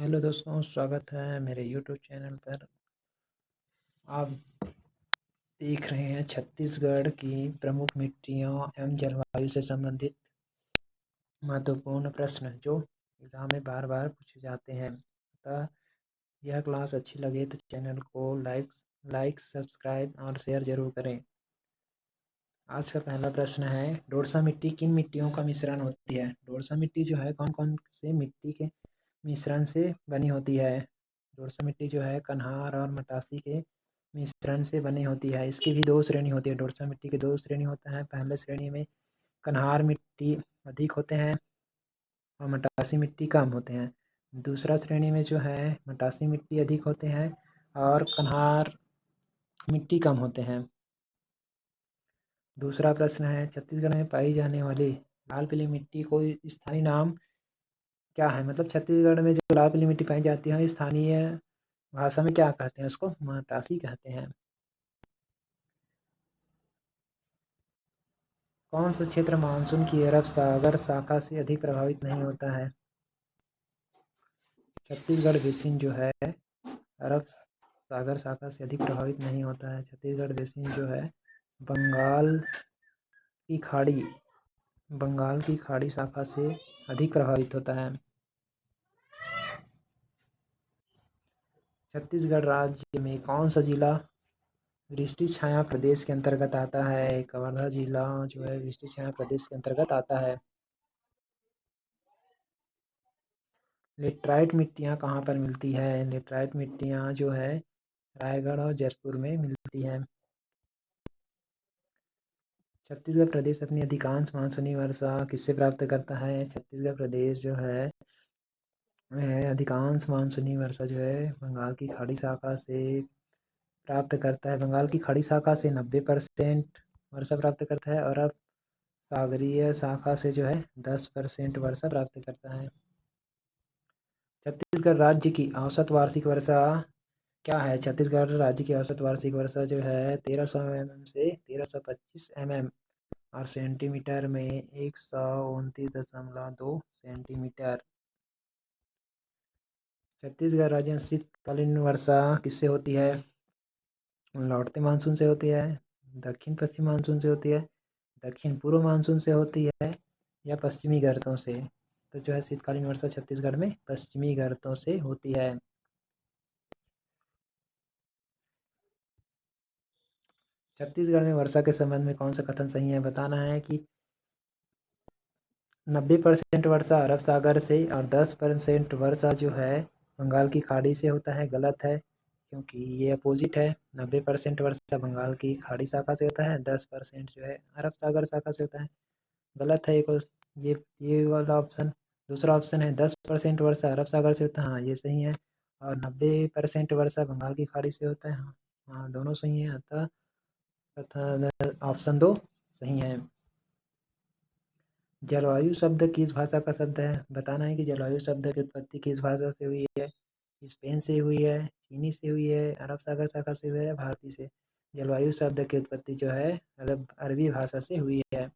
Hello दोस्तों, स्वागत है मेरे यूट्यूब चैनल पर। आप देख रहे हैं छत्तीसगढ़ की प्रमुख मिट्टियों एवं जलवायु से संबंधित महत्वपूर्ण प्रश्न जो एग्ज़ाम में बार बार पूछे जाते हैं। अतः यह क्लास अच्छी लगे तो चैनल को लाइक सब्सक्राइब और शेयर ज़रूर करें। आज का पहला प्रश्न है, डोरसा मिट्टी किन मिट्टियों का मिश्रण होती है? डोरसा मिट्टी जो है कौन कौन से मिट्टी के मिश्रण से बनी होती है? डोरसा मिट्टी जो है कन्हार और मटासी के मिश्रण से बनी होती है। इसकी भी दो श्रेणी होती है। डोरसा मिट्टी के दो श्रेणी होता है। पहले श्रेणी में कन्हार मिट्टी अधिक होते हैं और मटासी मिट्टी कम होते हैं। दूसरा श्रेणी में जो है मटासी मिट्टी अधिक होते हैं और कन्हार मिट्टी कम होते हैं। दूसरा प्रश्न है, छत्तीसगढ़ में पाई जाने वाली लाल पीली मिट्टी को स्थानीय नाम क्या है? मतलब छत्तीसगढ़ में जो लाल पीली मिट्टी पाई जाती है स्थानीय भाषा में क्या कहते हैं? उसको मटासी कहते हैं। कौन सा क्षेत्र मानसून की अरब सागर शाखा से अधिक प्रभावित नहीं होता है? छत्तीसगढ़ बेसिन जो है अरब सागर शाखा से अधिक प्रभावित नहीं होता है। छत्तीसगढ़ बेसिन जो है बंगाल की खाड़ी बंगाल की खाड़ी शाखा से अधिक प्रभावित होता है। छत्तीसगढ़ राज्य में कौन सा जिला वृष्टि छाया प्रदेश के अंतर्गत आता है? कवर्धा जिला जो है वृष्टि छाया प्रदेश के अंतर्गत आता है। लेटराइट मिट्टियाँ कहाँ पर मिलती है? लेटराइट मिट्टियाँ जो है रायगढ़ और जयपुर में मिलती हैं। छत्तीसगढ़ प्रदेश अपनी अधिकांश मानसूनी वर्षा किससे प्राप्त करता है? छत्तीसगढ़ प्रदेश जो है वह अधिकांश मानसूनी वर्षा जो है बंगाल की खाड़ी शाखा से प्राप्त करता है। बंगाल की खाड़ी शाखा से 90% वर्षा प्राप्त करता है और अब सागरीय शाखा से जो है 10% वर्षा प्राप्त करता है। छत्तीसगढ़ राज्य की औसत वार्षिक वर्षा क्या है? छत्तीसगढ़ राज्य की औसत वार्षिक वर्षा जो है 1300 mm से 1325 mm और सेंटीमीटर में 129.2 सेंटीमीटर। छत्तीसगढ़ राज्य में शीतकालीन वर्षा किससे होती है? लौटते मानसून से होती है, दक्षिण पश्चिम मानसून से होती है, दक्षिण पूर्व मानसून से होती है या पश्चिमी गर्तों से? तो जो है शीतकालीन वर्षा छत्तीसगढ़ में पश्चिमी गर्तों से होती है। छत्तीसगढ़ में वर्षा के संबंध में कौन सा कथन सही है? बताना है कि 90% वर्षा अरब सागर से और 10% वर्षा जो है बंगाल की खाड़ी से होता है। गलत है, क्योंकि ये अपोजिट है। 90% वर्षा बंगाल की खाड़ी शाखा से होता है, 10% जो है अरब सागर शाखा से होता है। गलत है ये वाला ऑप्शन। दूसरा ऑप्शन है 10% वर्षा अरब सागर से होता है, हाँ ये सही है। और 90% वर्षा बंगाल की खाड़ी से होता है, हाँ हाँ दोनों सही है। अतः ऑप्शन 2 सही है। जलवायु शब्द किस भाषा का शब्द है? बताना है कि जलवायु शब्द की उत्पत्ति किस भाषा से हुई है? स्पेन से हुई है, चीनी से हुई है, अरब सागर शाखा से हुई है, भारतीय से? जलवायु शब्द की उत्पत्ति जो है अरबी भाषा से हुई है।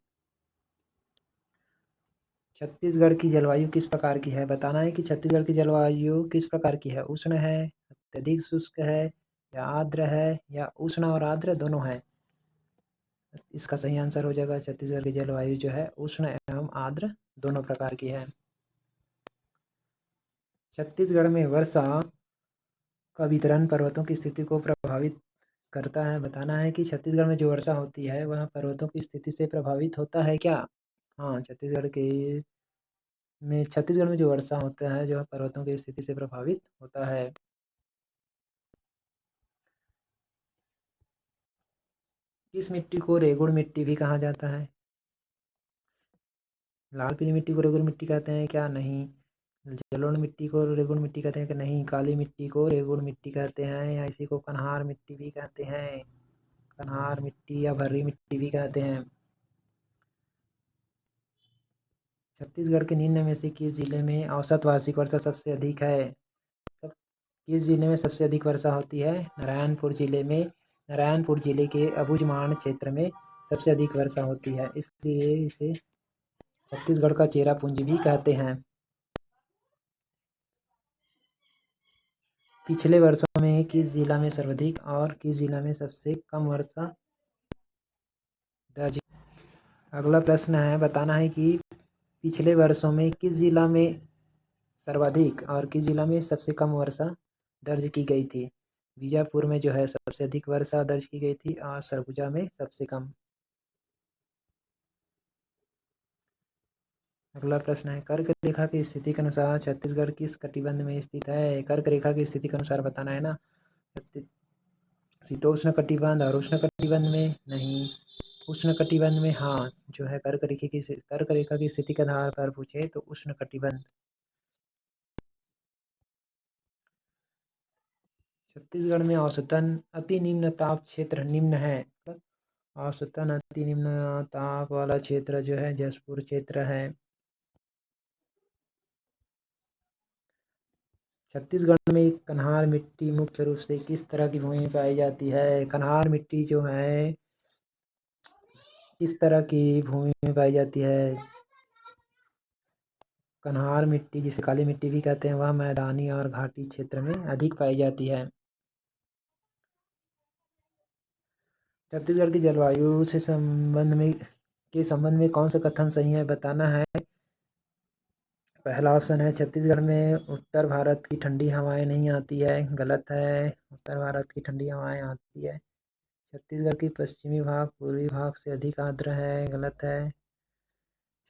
छत्तीसगढ़ की जलवायु किस प्रकार की है? बताना है कि छत्तीसगढ़ की जलवायु किस प्रकार की है? उष्ण है, अत्यधिक शुष्क है या आर्द्र है या उष्ण और आर्द्र दोनों है? इसका सही आंसर हो जाएगा छत्तीसगढ़ की जलवायु जो है उष्ण एवं आर्द्र दोनों प्रकार की है। छत्तीसगढ़ में वर्षा का वितरण पर्वतों की स्थिति को प्रभावित करता है। बताना है कि छत्तीसगढ़ में जो वर्षा होती है वह पर्वतों की स्थिति से प्रभावित होता है क्या? हाँ, छत्तीसगढ़ में जो वर्षा होता है जो पर्वतों की स्थिति से प्रभावित होता है। किस मिट्टी को रेगुड़ मिट्टी भी कहा जाता है? लाल पीली मिट्टी को रेगुड़ मिट्टी कहते हैं क्या? नहीं। जलोढ़ मिट्टी को रेगुड़ मिट्टी कहते हैं कि नहीं? काली मिट्टी को रेगुड़ मिट्टी कहते हैं या इसी को कन्हार मिट्टी भी कहते हैं। कन्हार मिट्टी या भर्री मिट्टी भी कहते हैं। छत्तीसगढ़ के निम्न में से किस जिले में औसत वार्षिक वर्षा सबसे अधिक है? तो किस जिले में सबसे अधिक वर्षा होती है? नारायणपुर जिले के अबुझमाड़ क्षेत्र में सबसे अधिक वर्षा होती है, इसलिए इसे छत्तीसगढ़ का चेरापूंजी भी कहते हैं। पिछले वर्षों में किस जिला में सर्वाधिक और किस जिला में सबसे कम वर्षा दर्ज। अगला प्रश्न है, बताना है कि पिछले वर्षों में किस जिला में सर्वाधिक और किस जिला में सबसे कम वर्षा दर्ज की गई थी। बीजापुर में जो है सबसे अधिक वर्षा दर्ज की गई थी और सरगुजा में सबसे कम। अगला प्रश्न है, कर्क रेखा की स्थिति के अनुसार छत्तीसगढ़ किस कटिबंध में स्थित है। कर्क रेखा की स्थिति के अनुसार बताना है ना। शीतोष्ण कटिबंध और उष्ण कटिबंध में नहीं, उष्ण कटिबंध में हाँ जो है कर्क रेखा की स्थिति के आधार पर पूछे तो उष्ण कटिबंध। छत्तीसगढ़ में औसतन अति निम्न ताप क्षेत्र निम्न है। औसतन अति निम्न ताप वाला क्षेत्र जो है जसपुर क्षेत्र है। छत्तीसगढ़ में कन्हार मिट्टी मुख्य रूप से किस तरह की भूमि में पाई जाती है। कन्हार मिट्टी जो है किस तरह की भूमि में पाई जाती है। कन्हार मिट्टी जिसे काली मिट्टी भी कहते हैं वह मैदानी और घाटी क्षेत्र में अधिक पाई जाती है। छत्तीसगढ़ की जलवायु से संबंध में कौन सा कथन सही है, बताना है। पहला ऑप्शन है, छत्तीसगढ़ में उत्तर भारत की ठंडी हवाएं नहीं आती है, गलत है। उत्तर भारत की ठंडी हवाएं आती है। छत्तीसगढ़ की पश्चिमी भाग पूर्वी भाग से अधिक आर्द्र है, गलत है।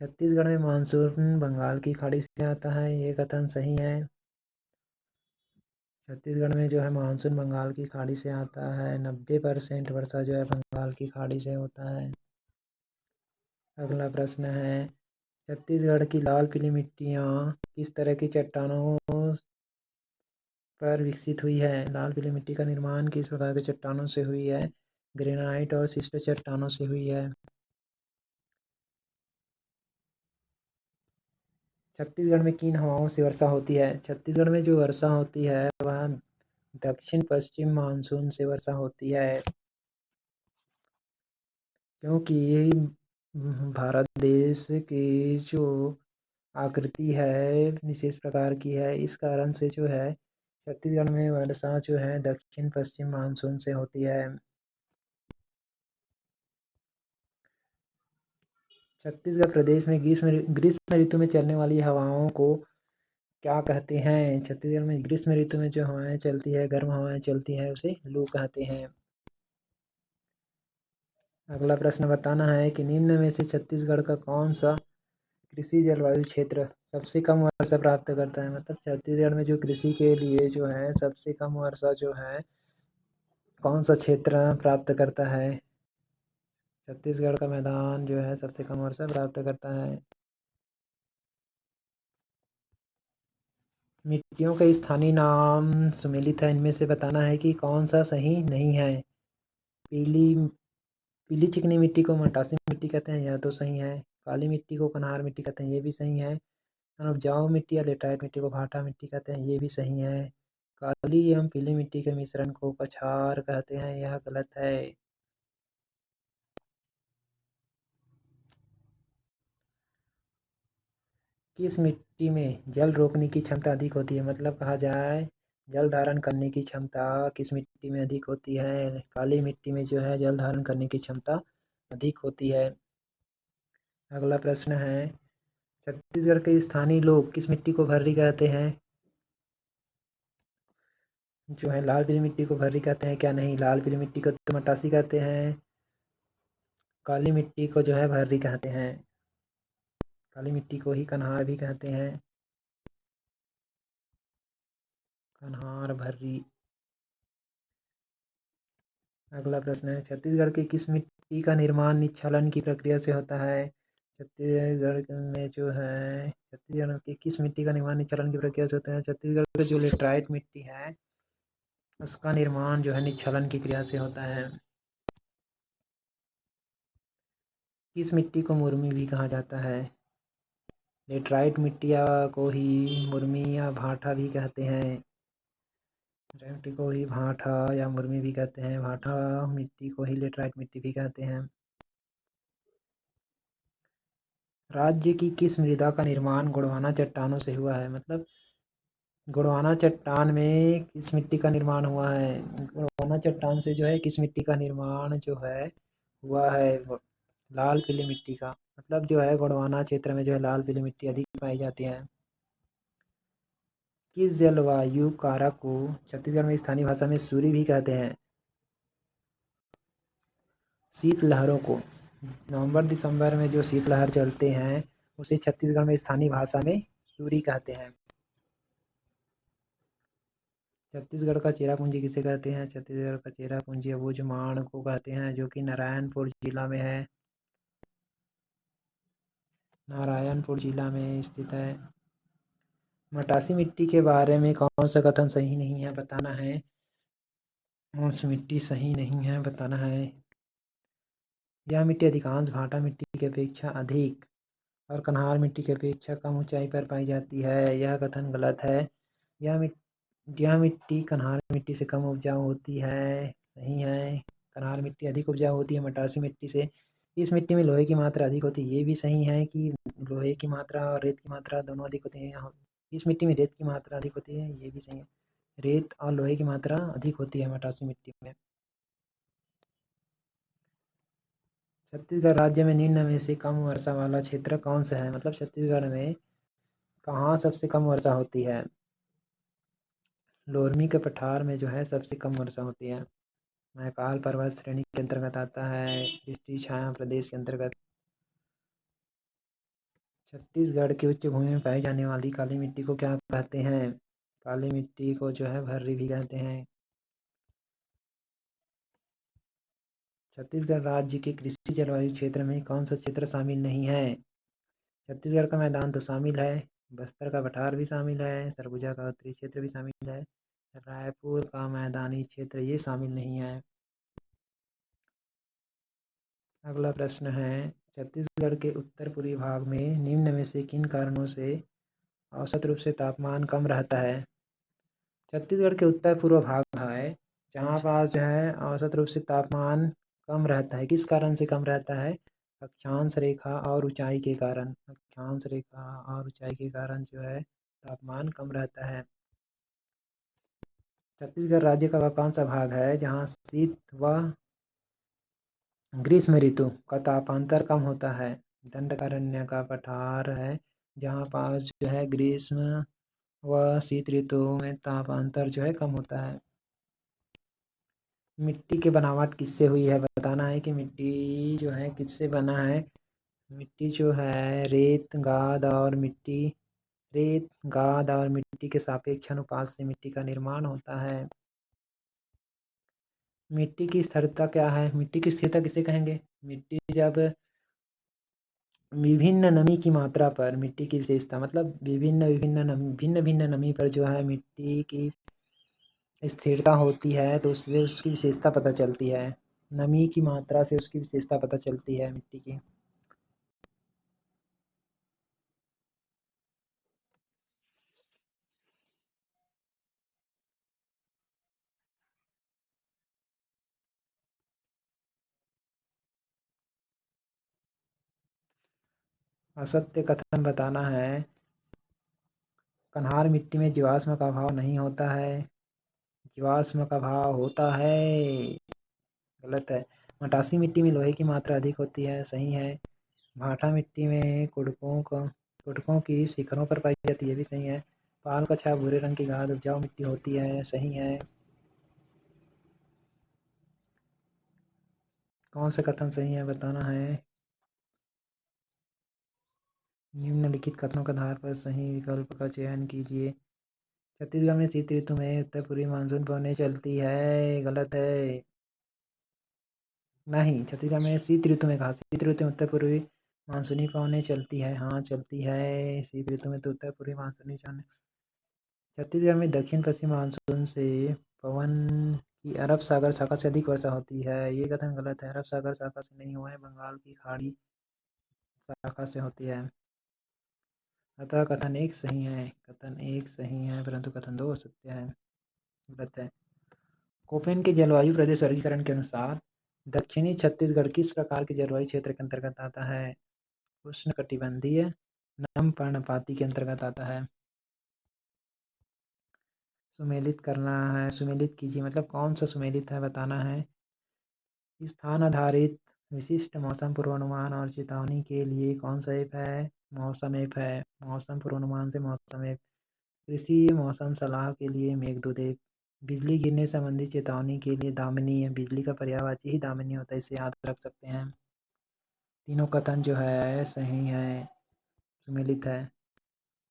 छत्तीसगढ़ में मानसून बंगाल की खाड़ी से आता है, ये कथन सही है। छत्तीसगढ़ में जो है मानसून बंगाल की खाड़ी से आता है। 90% वर्षा जो है बंगाल की खाड़ी से होता है। अगला प्रश्न है, छत्तीसगढ़ की लाल पीली मिट्टियाँ किस तरह की चट्टानों पर विकसित हुई है। लाल पीली मिट्टी का निर्माण किस प्रकार के चट्टानों से हुई है। ग्रेनाइट और शिस्ट चट्टानों से हुई है। छत्तीसगढ़ में किन हवाओं से वर्षा होती है। छत्तीसगढ़ में जो वर्षा होती है वह दक्षिण पश्चिम मानसून से वर्षा होती है, क्योंकि भारत देश की जो आकृति है विशेष प्रकार की है, इस कारण से जो है छत्तीसगढ़ में वर्षा जो है दक्षिण पश्चिम मानसून से होती है। छत्तीसगढ़ प्रदेश में ग्रीष्म ऋतु में चलने वाली हवाओं को क्या कहते हैं। छत्तीसगढ़ में ग्रीष्म ऋतु में जो हवाएं चलती है, गर्म हवाएं चलती है, उसे लू कहते हैं। अगला प्रश्न बताना है कि निम्न में से छत्तीसगढ़ का कौन सा कृषि जलवायु क्षेत्र सबसे कम वर्षा प्राप्त करता है। मतलब छत्तीसगढ़ में जो कृषि के लिए जो है सबसे कम वर्षा जो है कौन सा क्षेत्र प्राप्त करता है। छत्तीसगढ़ का मैदान जो है सबसे कम वर्षा प्राप्त करता है। मिट्टियों के स्थानीय नाम सुमेलित है, इनमें से बताना है कि कौन सा सही नहीं है। पीली पीली चिकनी मिट्टी को मटासी मिट्टी कहते हैं, यह तो सही है। काली मिट्टी को कन्हार मिट्टी कहते हैं, ये भी सही है। उपजाऊ मिट्टी या लेटराइट मिट्टी को भाटा मिट्टी कहते हैं, ये भी सही है। काली एवं पीली मिट्टी के मिश्रण को कछार कहते हैं, यह गलत है। किस मिट्टी में जल रोकने की क्षमता अधिक होती है। मतलब कहा जाए जल धारण करने की क्षमता किस मिट्टी में अधिक होती है। काली मिट्टी में जो है जल धारण करने की क्षमता अधिक होती है। अगला प्रश्न है, छत्तीसगढ़ के स्थानीय लोग किस मिट्टी को भर्री कहते हैं। जो है लाल पीली मिट्टी को भर्री कहते हैं क्या, नहीं। लाल पीली मिट्टी को तो मटासी कहते हैं। काली मिट्टी को जो है भर्री कहते हैं। काली मिट्टी को ही कन्हार भी कहते हैं। कन्हार भर्री। अगला प्रश्न है, छत्तीसगढ़ की किस मिट्टी का निर्माण निच्छालन की प्रक्रिया से होता है। छत्तीसगढ़ की किस मिट्टी का निर्माण निच्छालन की प्रक्रिया से होता है। छत्तीसगढ़ की जो लेटराइट मिट्टी है उसका निर्माण जो है निच्छालन की क्रिया से होता है। किस मिट्टी को मुर्मी भी कहा जाता है। लेटराइट मिट्टिया को ही मुर्मी या भाठा भी कहते हैं। मिट्टी को ही भाठा या मुर्मी भी कहते हैं। भाठा मिट्टी को ही लेटराइट मिट्टी भी कहते हैं। राज्य की किस मृदा का निर्माण गोंडवाना चट्टानों से हुआ है। मतलब गोंडवाना चट्टान में किस मिट्टी का निर्माण हुआ है? गोंडवाना चट्टान से जो है किस मिट्टी का निर्माण जो है हुआ है? लाल पीली मिट्टी का। मतलब जो है गोंडवाना क्षेत्र में जो है लाल पीली मिट्टी अधिक पाई जाती है। किस जलवायु कारक को छत्तीसगढ़ में स्थानीय भाषा में सूरी भी कहते हैं? शीतलहरों को। नवंबर दिसंबर में जो शीतलहर चलते हैं उसे छत्तीसगढ़ में स्थानीय भाषा में सूरी कहते हैं। छत्तीसगढ़ का चेरापूंजी किसे कहते हैं? छत्तीसगढ़ का चेरापूंजी अबूझमाड़ को कहते हैं, जो कि नारायणपुर जिला में है। नारायणपुर जिला में स्थित है। मटासी मिट्टी के बारे में कौन सा कथन सही नहीं है बताना है? कौन सी मिट्टी सही नहीं है बताना है? यह मिट्टी अधिकांश भाटा मिट्टी की अपेक्षा अधिक और कन्हार मिट्टी की अपेक्षा कम ऊंचाई पर पाई जाती है। यह कथन गलत है। यह यह मिट्टी कन्हार मिट्टी से कम उपजाऊ होती है। सही है। कन्हार मिट्टी अधिक उपजाऊ होती है मटासी मिट्टी से। इस मिट्टी में लोहे की मात्रा अधिक होती है। ये भी सही है कि लोहे की मात्रा और रेत की मात्रा दोनों अधिक होती है। यहाँ इस मिट्टी में रेत की मात्रा अधिक होती है। ये भी सही है। रेत और लोहे की मात्रा अधिक होती है मटासी मिट्टी में। छत्तीसगढ़ राज्य में निम्न में से कम वर्षा वाला क्षेत्र कौन सा है? मतलब छत्तीसगढ़ में कहाँ सबसे कम वर्षा होती है? लोरमी के पठार में जो है सबसे कम वर्षा होती है। महाकाल पर्वत श्रेणी के अंतर्गत आता है। वृष्टि छाया प्रदेश के अंतर्गत। छत्तीसगढ़ की उच्च भूमि में पाई जाने वाली काली मिट्टी को क्या कहते हैं? काली मिट्टी को जो है भर्री भी कहते हैं। छत्तीसगढ़ राज्य के कृषि जलवायु क्षेत्र में कौन सा क्षेत्र शामिल नहीं है? छत्तीसगढ़ का मैदान तो शामिल है। बस्तर का पठार भी शामिल है। सरगुजा का उत्तरी क्षेत्र भी शामिल है। रायपुर का मैदानी क्षेत्र ये शामिल नहीं है। अगला प्रश्न है, छत्तीसगढ़ के उत्तर पूर्वी भाग में निम्न में से किन कारणों से औसत रूप से तापमान कम रहता है? छत्तीसगढ़ के उत्तर पूर्व भाग है जहाँ पास जो है औसत रूप से तापमान कम रहता है। किस कारण से कम रहता है? अक्षांश रेखा और ऊंचाई के कारण। अक्षांश रेखा और ऊंचाई के कारण जो है तापमान कम रहता है। छत्तीसगढ़ राज्य का वह कौन सा भाग है जहाँ शीत व ग्रीष्म ऋतु का तापांतर कम होता है? दंडकारण्य का पठार है जहाँ पास जो है ग्रीष्म व शीत ऋतु में तापांतर जो है कम होता है। मिट्टी की बनावट किससे हुई है बताना है कि मिट्टी जो है किससे बना है? मिट्टी जो है रेत गाद और मिट्टी के सापेक्ष अनुपात से मिट्टी का निर्माण होता है। मिट्टी की स्थिरता क्या है? मिट्टी की स्थिरता किसे कहेंगे? मिट्टी जब विभिन्न नमी की मात्रा पर मिट्टी की विशेषता, मतलब भिन्न भिन्न नमी पर जो है मिट्टी की स्थिरता होती है तो उससे उसकी विशेषता पता चलती है। नमी की मात्रा से उसकी विशेषता पता चलती है मिट्टी की। असत्य कथन बताना है। कन्हार मिट्टी में जीवाश्म का अभाव नहीं होता है। जीवाश्म का अभाव होता है। गलत है। मटासी मिट्टी में लोहे की मात्रा अधिक होती है। सही है। भाटा मिट्टी में कुडकों की शिखरों पर पाई जाती है। ये भी सही है। पाल का छाया भूरे रंग की गाद उपजाऊ मिट्टी होती है। सही है। कौन सा कथन सही है बताना है? निम्नलिखित कथनों के आधार पर सही विकल्प का चयन कीजिए। छत्तीसगढ़ में शीत ऋतु में उत्तर पूर्वी मानसून पवनें चलती है। गलत है। नहीं, छत्तीसगढ़ में शीत ऋतु में कहा, शीत ऋतु में उत्तर पूर्वी मानसूनी पवनें चलती है। हाँ चलती है। शीत ऋतु में तो उत्तर पूर्वी मानसूनी छत्तीसगढ़ में दक्षिण पश्चिम मानसून से पवन की अरब सागर शाखा से अधिक वर्षा होती है। ये कथन गलत है। अरब सागर शाखा से नहीं हुआ है, बंगाल की खाड़ी शाखा से होती है। अतः कथन एक सही है। कथन एक सही है परंतु कथन दो असत्य है। गलत है। कोपेन के जलवायु प्रदेश वर्गीकरण के अनुसार दक्षिणी छत्तीसगढ़ किस प्रकार के जलवायु क्षेत्र के अंतर्गत आता है? उष्णकटिबंधीय, नम पर्णपाती के अंतर्गत आता है। सुमेलित करना है, सुमेलित कीजिए मतलब कौन सा सुमेलित है बताना है। स्थान आधारित विशिष्ट मौसम पूर्वानुमान और चेतावनी के लिए कौन सा ऐप है? मौसम ऐप है। मौसम पूर्वानुमान से मौसम ऐप। कृषि मौसम सलाह के लिए मेघदूत ऐप। बिजली गिरने संबंधी चेतावनी के लिए दामिनी है। बिजली का पर्यायवाची ही दामिनी होता है, इसे याद रख सकते हैं। तीनों कथन जो है सही है, सुमेलित है।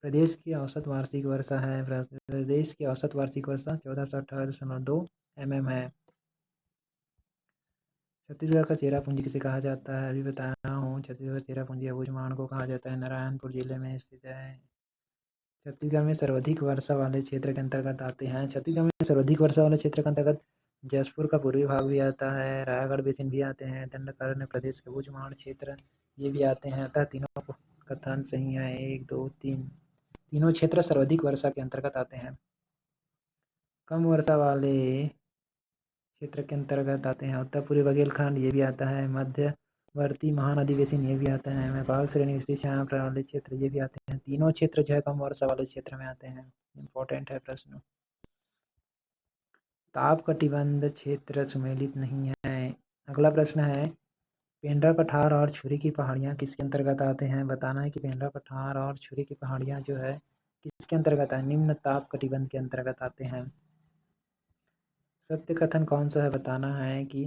प्रदेश की औसत वार्षिक वर्षा है। प्रदेश की औसत वार्षिक वर्षा 1418.2 mm है। छत्तीसगढ़ का चेरापूंजी किसे कहा जाता है? अभी बताया हूँ। छत्तीसगढ़ चेरापूंजी अबूझमाड़ को कहा जाता है, नारायणपुर जिले में स्थित है। छत्तीसगढ़ में सर्वाधिक वर्षा वाले क्षेत्र के अंतर्गत आते हैं। छत्तीसगढ़ में सर्वाधिक वर्षा वाले क्षेत्र के अंतर्गत जसपुर का पूर्वी भाग भी आता है, रायगढ़ बेसिन भी आते हैं, दंडकारण्य प्रदेश के अबूझमाड़ क्षेत्र ये भी आते हैं। अतः तीनों कथन सही है, 1 2 3। तीनों क्षेत्र सर्वाधिक वर्षा के अंतर्गत आते हैं। कम वर्षा वाले क्षेत्र के अंतर्गत आते हैं उत्तर पूर्वी बघेलखंड ये भी आता है, मध्यवर्ती महानदी बेसिन ये भी आता है, मैकाल श्रेणी स्थित छाया वाले क्षेत्र ये भी आते हैं। तीनों क्षेत्र जो है कम वर्षा वाले क्षेत्र में आते हैं। इम्पोर्टेंट है प्रश्न। ताप कटिबंध क्षेत्र सुमेलित नहीं है। अगला प्रश्न है, पेंड्रा पठार और छुरी की पहाड़ियाँ किसके अंतर्गत आते हैं? बताना है कि पेंड्रा पठार और छुरी की पहाड़ियाँ जो है किसके अंतर्गत है? निम्न ताप कटिबंध के अंतर्गत आते हैं। सत्य कथन कौन सा है? बताना है कि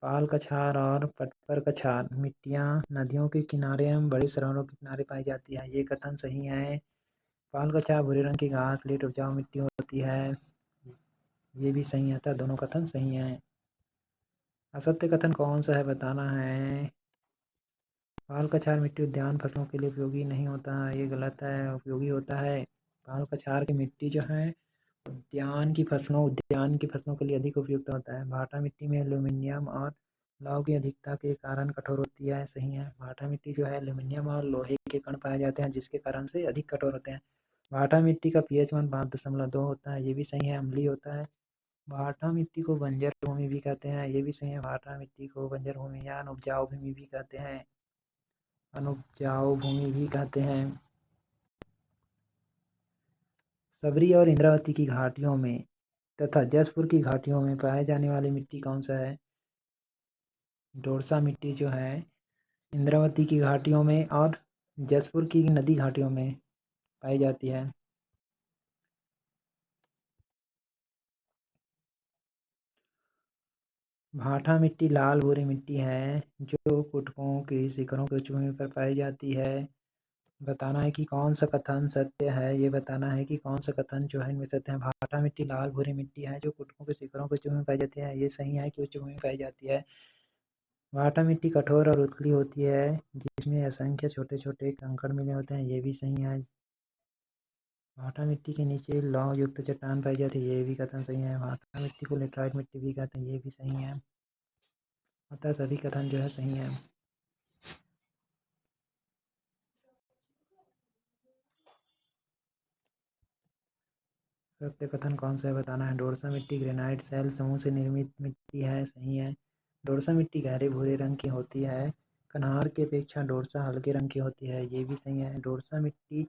पाल कछार और पटपर कछार मिट्टियाँ नदियों के किनारे एवं बड़े सरोवरों के किनारे पाई जाती है, ये कथन सही है। पाल कछार भूरे रंग की घास लेट उपजाऊ मिट्टी होती है, ये भी सही आता है। दोनों कथन सही है। असत्य कथन कौन सा है? बताना है। पाल कछार मिट्टी उद्यान फसलों के लिए उपयोगी नहीं होता है, ये गलत है, उपयोगी होता है। पाल कछार की मिट्टी जो है उद्यान की फसलों के लिए अधिक उपयुक्त होता है। भाटा मिट्टी में एल्यूमीनियम और लौह की अधिकता के कारण कठोर होती है, सही है। भाटा मिट्टी जो है एल्यूमीनियम और लोहे के कण पाए जाते हैं जिसके कारण से अधिक कठोर होते हैं। भाटा मिट्टी का पीएच मान 5.2 होता है, ये भी सही है, अम्लीय होता है। भाटा मिट्टी को बंजर भूमि भी कहते हैं, ये भी सही है। भाटा मिट्टी को बंजर भूमि या अनुपजाऊ भूमि भी कहते हैं, अनुपजाऊ भूमि भी कहते हैं। सबरी और इंद्रावती की घाटियों में तथा जसपुर की घाटियों में पाए जाने वाली मिट्टी कौन सा है? डोरसा मिट्टी जो है इंद्रावती की घाटियों में और जसपुर की नदी घाटियों में पाई जाती है। भाटा मिट्टी लाल भूरी मिट्टी है जो कुटकों की शिखरों के उच्च भूमि पर पाई जाती है। बताना है कि कौन सा कथन सत्य है, ये बताना है कि कौन सा कथन जो है इनमें सत्य है। भाटा मिट्टी लाल भूरी मिट्टी है जो कुटकों के शिखरों के उच्च भूमि में पाई जाती है, ये सही है कि उच्च भूमि में पाई जाती है। भाटा मिट्टी कठोर और उथली होती है जिसमें असंख्य छोटे छोटे कंकड़ मिले होते हैं, ये भी सही है। भाटा मिट्टी के नीचे लौह युक्त चट्टान पाई जाती है, ये भी कथन सही है। भाटा मिट्टी को लेटराइट मिट्टी भी कहते हैं, ये भी सही है। अतः सभी कथन जो है सही है। सत्य कथन कौन सा है? बताना है। डोरसा मिट्टी ग्रेनाइट शैल समूह से निर्मित मिट्टी है, सही है। डोरसा मिट्टी गहरे भूरे रंग की होती है, कन्हार की अपेक्षा डोरसा हल्के रंग की होती है, ये भी सही है। डोरसा मिट्टी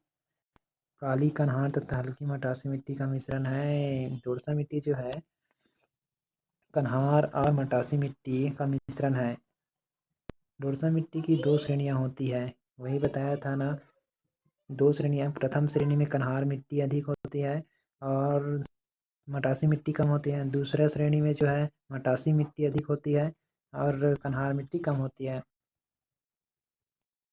काली कन्हार तथा हल्की मटासी मिट्टी का मिश्रण है। डोरसा मिट्टी जो है कन्हार और मटासी मिट्टी का मिश्रण है। डोरसा मिट्टी की 2 श्रेणियां होती है, वही बताया था ना। 2 श्रेणियां, प्रथम श्रेणी में कन्हार मिट्टी अधिक होती है और मटासी मिट्टी कम होती है। दूसरा श्रेणी में जो है मटासी मिट्टी अधिक होती है और कन्हार मिट्टी कम होती है।